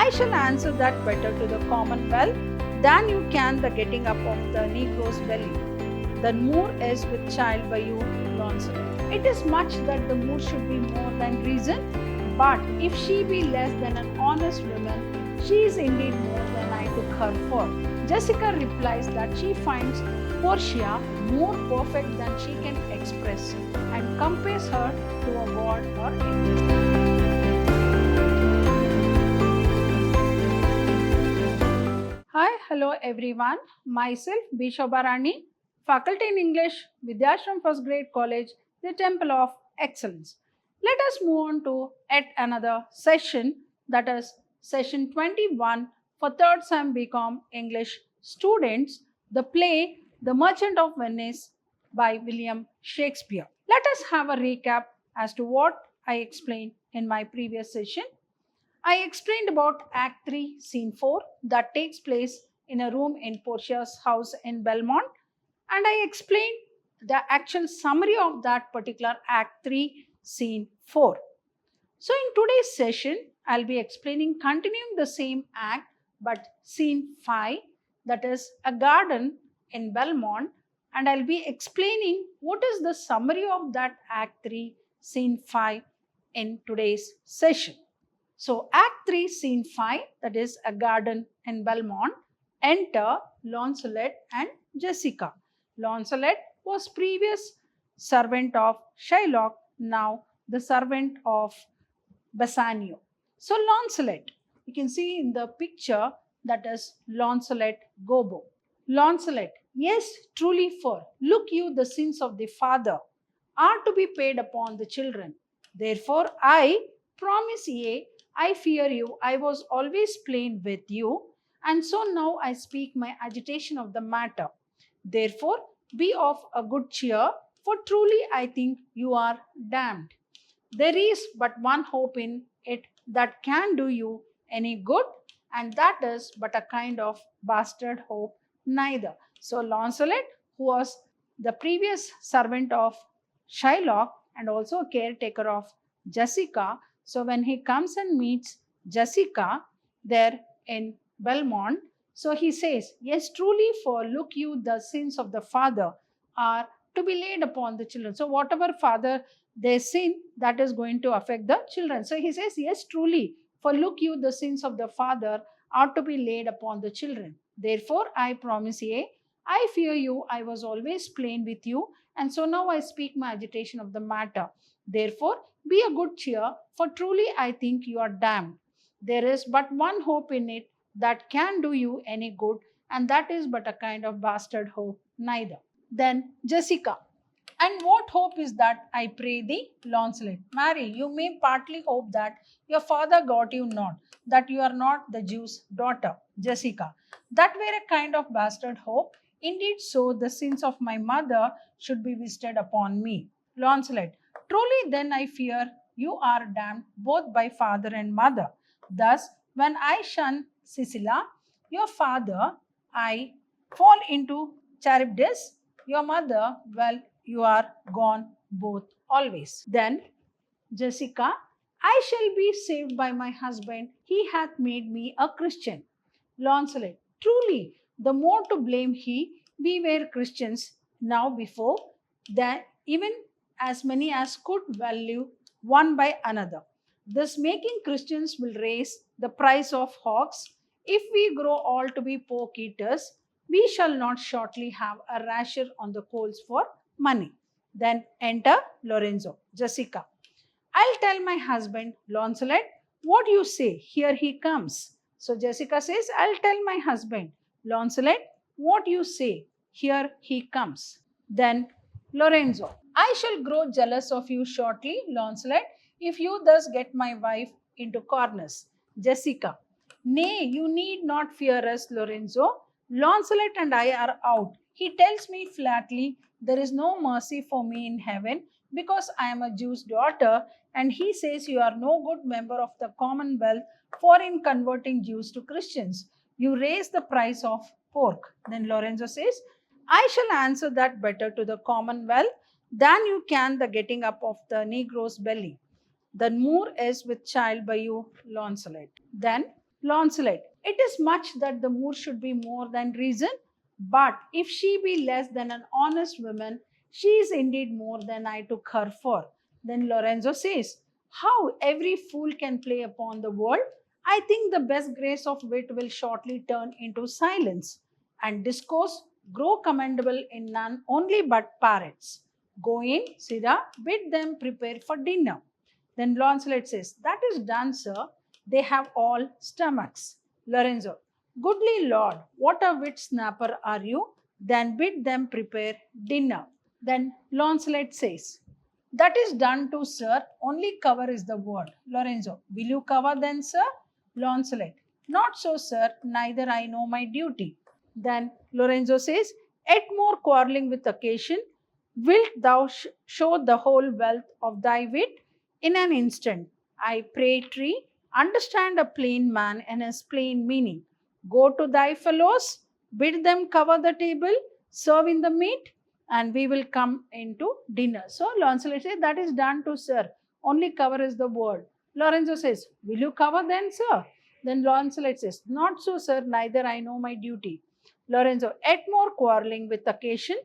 I shall answer that better to the commonwealth than you can the getting up of the Negro's belly. The moor is with child by you, Launcelot. It is much that the moor should be more than reason, but if she be less than an honest woman, she is indeed more than I took her for. Jessica replies that she finds Portia more perfect than she can express and compares her to a god or angel. Hi, hello everyone. Myself, B. Shobarani, Faculty in English, Vidhyaashram First Grade College, the Temple of Excellence. Let us move on to yet another session, that is session 21 for 3rd Sem BCom English students, the play The Merchant of Venice by William Shakespeare. Let us have a recap as to what I explained in my previous session. I explained about Act 3, Scene 4 that takes place in a room in Portia's house in Belmont, and I explained the actual summary of that particular Act 3, Scene 4. So in today's session, I'll be continuing the same act, but Scene 5, that is a garden in Belmont, and I'll be explaining what is the summary of that Act 3, Scene 5 in today's session. So Act 3, Scene 5, that is a garden in Belmont. Enter Launcelot and Jessica. Launcelot was previous servant of Shylock, now the servant of Bassanio. So Launcelot, you can see in the picture, that is Launcelot Gobbo. Launcelot, yes, truly for, look you, the sins of the father are to be paid upon the children. Therefore I promise ye, I fear you, I was always plain with you, and so now I speak my agitation of the matter. Therefore, be of a good cheer, for truly I think you are damned. There is but one hope in it that can do you any good, and that is but a kind of bastard hope neither. So Launcelot, who was the previous servant of Shylock and also a caretaker of Jessica, so when he comes and meets Jessica there in Belmont, so he says, yes, truly, for look you, the sins of the father are to be laid upon the children. So whatever father they sin, that is going to affect the children. So he says, yes, truly, for look you, the sins of the father are to be laid upon the children. Therefore, I promise ye, I fear you, I was always plain with you, and so now I speak my agitation of the matter. Therefore, be a good cheer, for truly I think you are damned. There is but one hope in it that can do you any good, and that is but a kind of bastard hope neither. Then Jessica. And what hope is that, I pray thee, Launcelot? Marry, you may partly hope that your father got you not, that you are not the Jew's daughter. Jessica. That were a kind of bastard hope. Indeed, so the sins of my mother should be visited upon me. Launcelot. Truly then I fear you are damned both by father and mother. Thus, when I shun Scylla, your father, I fall into Charybdis, your mother, well, you are gone both always. Then Jessica, I shall be saved by my husband, he hath made me a Christian. Launcelot, truly, the more to blame he, we were Christians now before, that even as many as could value one by another. Thus making Christians will raise the price of hogs. If we grow all to be pork eaters, we shall not shortly have a rasher on the coals for money. Then enter Lorenzo. Jessica. I'll tell my husband, Launcelot, what you say. Here he comes. So Jessica says, I'll tell my husband, Launcelot, what you say. Here he comes. Then Lorenzo. I shall grow jealous of you shortly, Launcelot, if you thus get my wife into corners. Jessica. Nay, you need not fear us, Lorenzo. Launcelot and I are out. He tells me flatly, there is no mercy for me in heaven because I am a Jew's daughter, and he says you are no good member of the commonwealth for in converting Jews to Christians. You raise the price of pork. Then Lorenzo says, I shall answer that better to the commonwealth than you can the getting up of the Negro's belly. The moor is with child by you, Launcelot. Then Launcelot, it is much that the Moor should be more than reason, but if she be less than an honest woman, she is indeed more than I took her for. Then Lorenzo says, how every fool can play upon the world, I think the best grace of wit will shortly turn into silence, and discourse grow commendable in none only but parrots. Go in, Sirrah, bid them prepare for dinner. Then Launcelot says, that is done, sir. They have all stomachs. Lorenzo, goodly lord, what a wit snapper are you? Then bid them prepare dinner. Then Launcelot says, that is done too, sir. Only cover is the word. Lorenzo, will you cover then, sir? Launcelot, not so, sir. Neither I know my duty. Then Lorenzo says, yet more quarreling with occasion, wilt thou show the whole wealth of thy wit in an instant? I pray thee, understand a plain man and his plain meaning. Go to thy fellows, bid them cover the table, serve in the meat, and we will come into dinner. So Launcelot says, that is done to, sir. Only cover is the word. Lorenzo says, will you cover then, sir? Then Launcelot says, not so, sir, neither I know my duty. Lorenzo, yet more quarreling with occasion,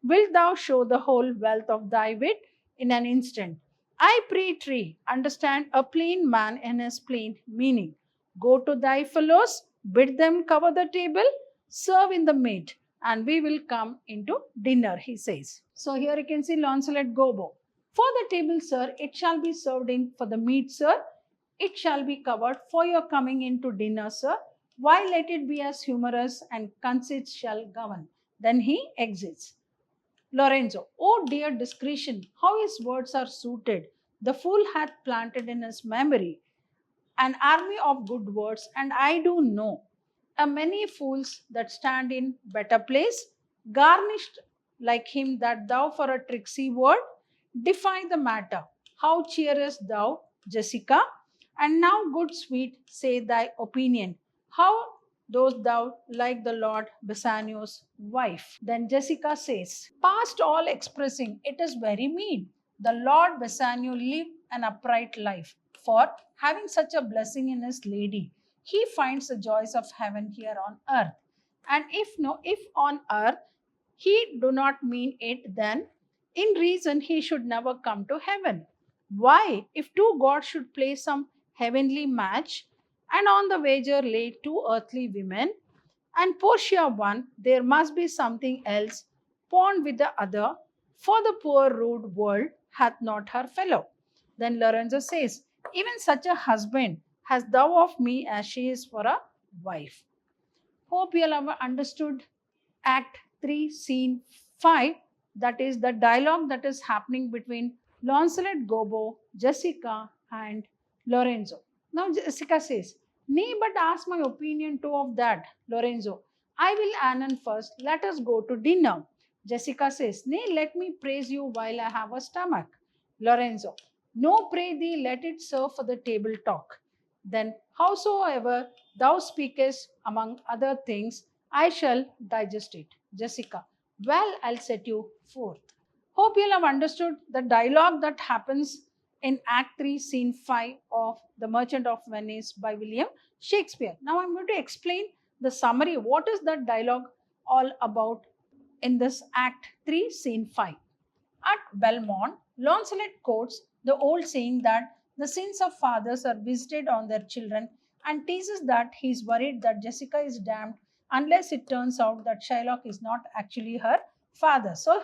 wilt thou show the whole wealth of thy wit in an instant? I pray thee, understand a plain man and his plain meaning. Go to thy fellows, bid them cover the table, serve in the meat, and we will come into dinner, he says. So here you can see Launcelot Gobbo. For the table, sir, it shall be served in. For the meat, sir, it shall be covered. For your coming into dinner, sir, why let it be as humorous and conceit shall govern. Then he exits. Lorenzo, oh dear discretion, how his words are suited. The fool hath planted in his memory an army of good words, and I do know a many fools that stand in better place, garnished like him that thou for a tricksy word defy the matter. How cheerest thou, Jessica? And now, good sweet, say thy opinion. How dost thou like the Lord Bassanio's wife? Then Jessica says, past all expressing, it is very mean. The Lord Bassanio lived an upright life, for having such a blessing in his lady, he finds the joys of heaven here on earth. And if on earth he do not mean it, then in reason he should never come to heaven. Why, if two gods should play some heavenly match, and on the wager lay two earthly women, and Portia one, there must be something else pawned with the other, for the poor rude world hath not her fellow. Then Lorenzo says, even such a husband hast thou of me as she is for a wife. Hope you all have understood Act 3, Scene 5, that is the dialogue that is happening between Launcelot Gobbo, Jessica, and Lorenzo. Now Jessica says, nay, but ask my opinion too of that. Lorenzo, I will Annan first. Let us go to dinner. Jessica says, nay, let me praise you while I have a stomach. Lorenzo, no, pray thee, let it serve for the table talk. Then, howsoever thou speakest among other things, I shall digest it. Jessica, well, I'll set you forth. Hope you'll have understood the dialogue that happens in Act 3, Scene 5 of The Merchant of Venice by William Shakespeare. Now I'm going to explain the summary. What is that dialogue all about in this Act 3, Scene 5? At Belmont, Launcelot quotes the old saying that the sins of fathers are visited on their children and teases that he is worried that Jessica is damned unless it turns out that Shylock is not actually her father. So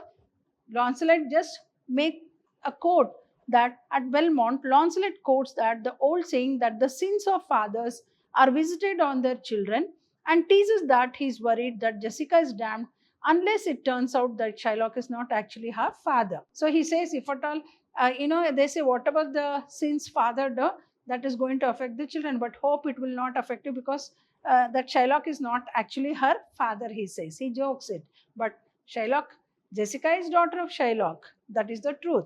Launcelot just make a quote that at Belmont, Launcelot quotes that the old saying that the sins of fathers are visited on their children and teases that he is worried that Jessica is damned unless it turns out that Shylock is not actually her father. So he says, if at all, they say whatever the sins father does, that is going to affect the children, but hope it will not affect you because that Shylock is not actually her father, he says. He jokes it. But Jessica is daughter of Shylock. That is the truth.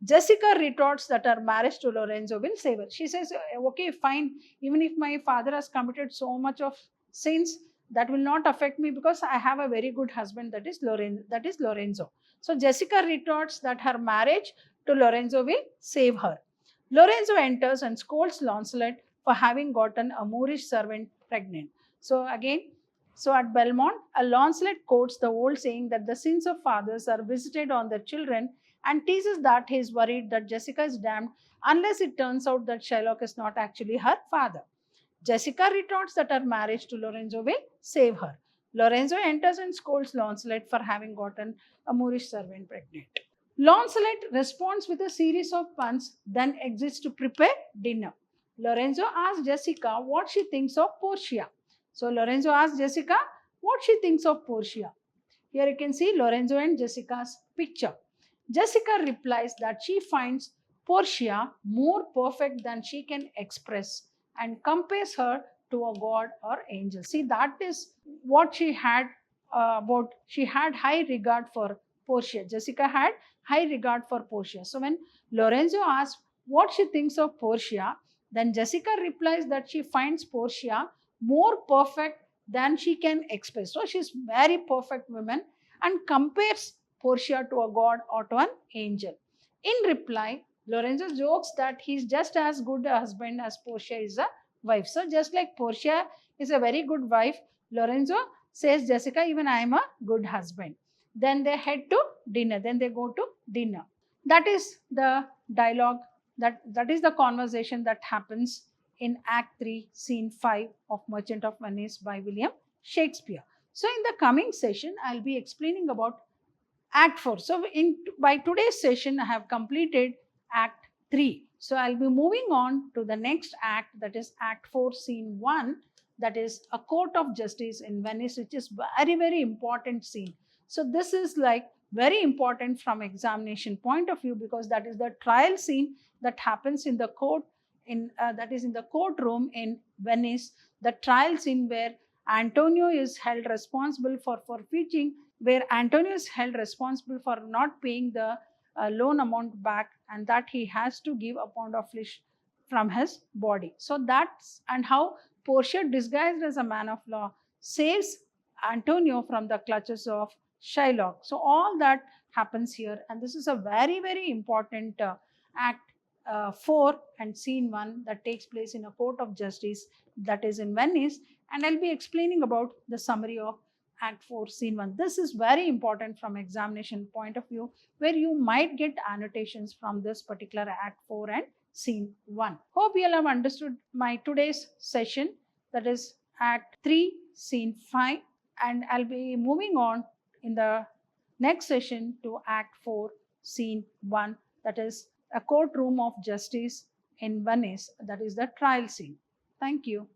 Jessica retorts that her marriage to Lorenzo will save her. She says, okay, fine, even if my father has committed so much of sins, that will not affect me because I have a very good husband, that is Lorenzo. So Jessica retorts that her marriage to Lorenzo will save her. Lorenzo enters and scolds Launcelot for having gotten a Moorish servant pregnant. So again, so at Belmont, a Lancelot quotes the old saying that the sins of fathers are visited on their children and teases that he is worried that Jessica is damned unless it turns out that Shylock is not actually her father. Jessica retorts that her marriage to Lorenzo will save her. Lorenzo enters and scolds Lancelot for having gotten a Moorish servant pregnant. Lancelot responds with a series of puns, then exits to prepare dinner. Lorenzo asks Jessica what she thinks of Portia. So Lorenzo asks Jessica what she thinks of Portia. Here you can see Lorenzo and Jessica's picture. Jessica replies that she finds Portia more perfect than she can express and compares her to a god or angel. See, that is what she had about. She had high regard for Portia. Jessica had high regard for Portia. So when Lorenzo asks what she thinks of Portia, then Jessica replies that she finds Portia more perfect than she can express. So she's very perfect woman and compares Portia to a god or to an angel. In reply, Lorenzo jokes that he's just as good a husband as Portia is a wife. So just like Portia is a very good wife, Lorenzo says, Jessica, even I am a good husband. Then they head to dinner. Then they go to dinner. That is the dialogue, that is the conversation that happens in Act 3, Scene 5 of Merchant of Venice by William Shakespeare. So in the coming session, I'll be explaining about Act 4. So by today's session, I have completed Act 3. So I'll be moving on to the next act, that is Act 4, Scene 1, that is a court of justice in Venice, which is very, very important scene. So this is like very important from examination point of view because that is the trial scene that happens in the court that is in the courtroom in Venice, the trial scene where Antonio is held responsible for forfeiting, where Antonio is held responsible for not paying the loan amount back and that he has to give a pound of flesh from his body. So that's and how Portia, disguised as a man of law, saves Antonio from the clutches of Shylock. So all that happens here, and this is a very, very important act 4 and scene 1 that takes place in a court of justice that is in Venice, and I'll be explaining about the summary of Act 4, Scene 1. This is very important from examination point of view, where you might get annotations from this particular Act 4 and Scene 1. Hope you all have understood my today's session, that is Act 3, Scene 5, and I'll be moving on in the next session to Act 4, Scene 1, that is a courtroom of justice in Venice, that is the trial scene. Thank you.